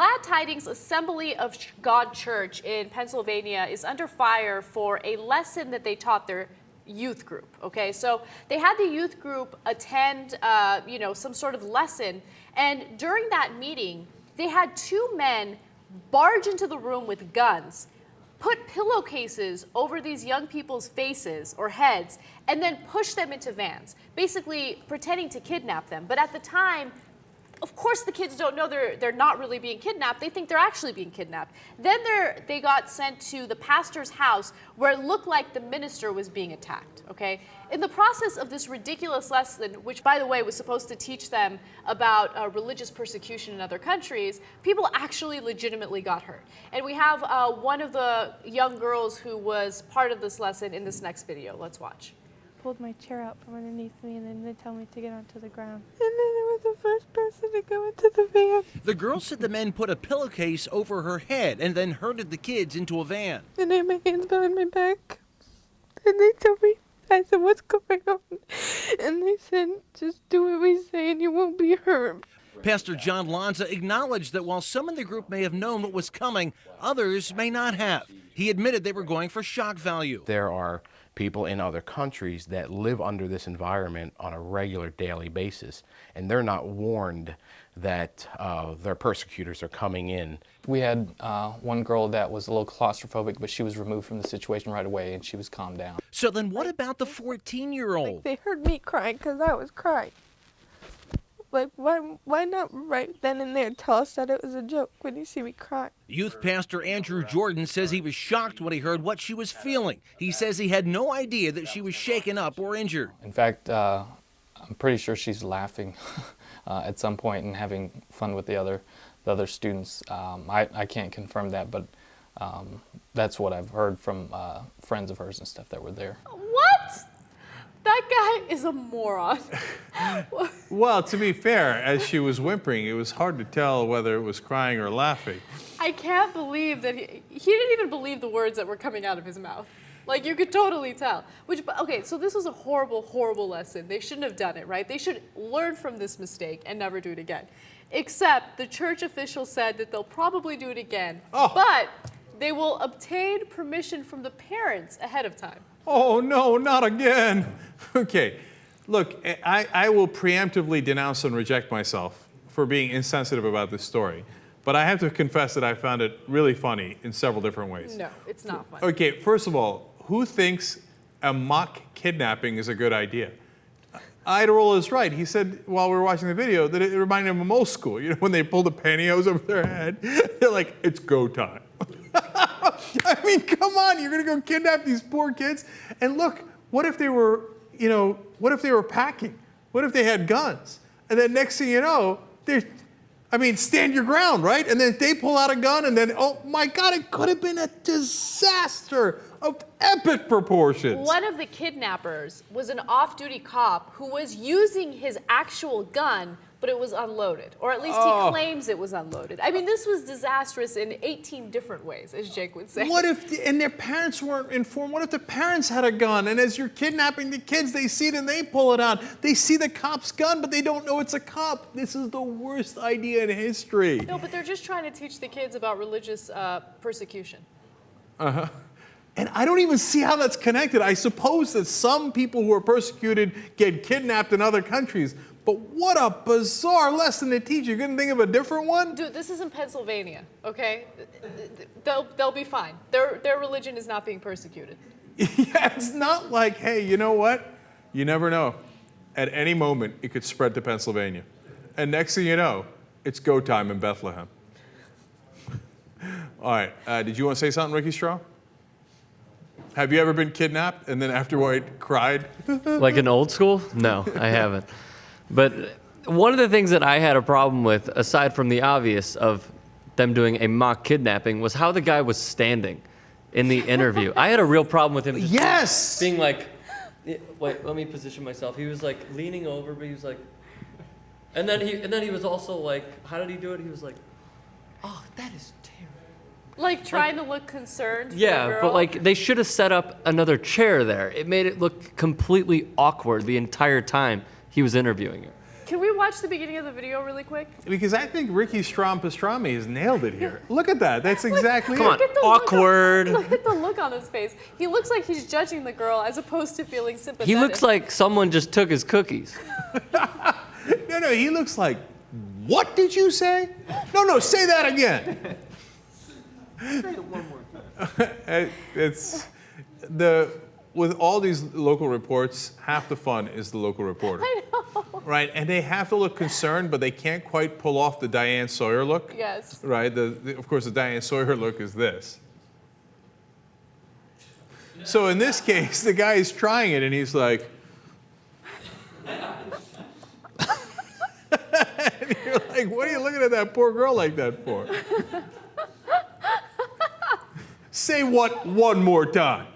Glad Tidings Assembly of God Church in Pennsylvania is under fire for a lesson that they taught their youth group. Okay, so they had the youth group attend, some sort of lesson, and during that meeting, they had two men barge into the room with guns, put pillowcases over these young people's faces or heads, and then push them into vans, basically pretending to kidnap them. But at the time, of course, the kids don't know they're not really being kidnapped. They think they're actually being kidnapped. Then they got sent to the pastor's house where it looked like the minister was being attacked, okay? In the process of this ridiculous lesson, which, by the way, was supposed to teach them about religious persecution in other countries, people actually legitimately got hurt. And we have one of the young girls who was part of this lesson in this next video. Let's watch. Pulled my chair out from underneath me, and then they tell me to get onto the ground. And then I was the first person to go into the van. The girl said the men put a pillowcase over her head and then herded the kids into a van. And I had my hands behind my back. And they told me, I said, what's going on? And they said, just do what we say and you won't be hurt. Pastor John Lanza acknowledged that while some in the group may have known what was coming, others may not have. He admitted they were going for shock value. There are people in other countries that live under this environment on a regular daily basis, and they're not warned that their persecutors are coming in. We had one girl that was a little claustrophobic, but she was removed from the situation right away and she was calmed down. So then what about the 14-year-old? Like, they heard me crying because I was crying. Like, why not right then and there tell us that it was a joke when you see me cry? Youth pastor Andrew Jordan says he was shocked when he heard what she was feeling. He says he had no idea that she was shaken up or injured. In fact, I'm pretty sure she's laughing at some point and having fun with the other students. I can't confirm that, but that's what I've heard from friends of hers and stuff that were there. What? That guy is a moron. Well, to be fair, as she was whimpering, it was hard to tell whether it was crying or laughing. I can't believe that he didn't even believe the words that were coming out of his mouth. Like, you could totally tell. Okay, so this was a horrible, horrible lesson. They shouldn't have done it, right? They should learn from this mistake and never do it again. Except the church officials said that they'll probably do it again, but they will obtain permission from the parents ahead of time. Oh, no, not again. Okay, look, I will preemptively denounce and reject myself for being insensitive about this story. But I have to confess that I found it really funny in several different ways. No, it's not funny. Okay, first of all, who thinks a mock kidnapping is a good idea? Idarola is right. He said while we were watching the video that it reminded him of most school. You know, when they pull the pantyhose over their head, they're like, it's go time. I mean, come on, you're gonna go kidnap these poor kids? And look, what if they were, what if they were packing? What if they had guns? And then next thing you know, stand your ground, right? And then they pull out a gun and then, oh my God, it could have been a disaster of epic proportions. One of the kidnappers was an off-duty cop who was using his actual gun, but it was unloaded. Or at least he claims it was unloaded. I mean, this was disastrous in 18 different ways, as Jake would say. What if, and their parents weren't informed? What if the parents had a gun? And as you're kidnapping the kids, they see it and they pull it out. They see the cop's gun, but they don't know it's a cop. This is the worst idea in history. No, but they're just trying to teach the kids about religious persecution. Uh-huh. And I don't even see how that's connected. I suppose that some people who are persecuted get kidnapped in other countries. But what a bizarre lesson to teach. You couldn't think of a different one? Dude, this is in Pennsylvania, okay? They'll be fine. Their religion is not being persecuted. Yeah, it's not like, hey, you know what? You never know. At any moment, it could spread to Pennsylvania. And next thing you know, it's go time in Bethlehem. All right, did you want to say something, Ricky Straw? Have you ever been kidnapped and then afterward cried? Like in old school? No, I haven't. But one of the things that I had a problem with, aside from the obvious of them doing a mock kidnapping, was how the guy was standing in the interview. I had a real problem with him just being like, wait, let me position myself. He was like leaning over, but he was like, and then he was also like, how did he do it? He was like, oh, that is terrible. Like trying to look concerned for the Yeah, girl. but like they should have set up another chair there. It made it look completely awkward the entire time he was interviewing her. Can we watch the beginning of the video really quick? Because I think Ricky Strom Pastrami has nailed it here. Look at that. That's exactly Come on, Look at the awkward. Look at the look on his face. He looks like he's judging the girl as opposed to feeling sympathetic. He looks like someone just took his cookies. No, he looks like, what did you say? No, say that again. It's with all these local reports, half the fun is the local reporter. I know. Right, and they have to look concerned, but they can't quite pull off the Diane Sawyer look. Yes. Right, of course, the Diane Sawyer look is this. So in this case, the guy is trying it, and he's like, and you're like, what are you looking at that poor girl like that for? Say what one more time?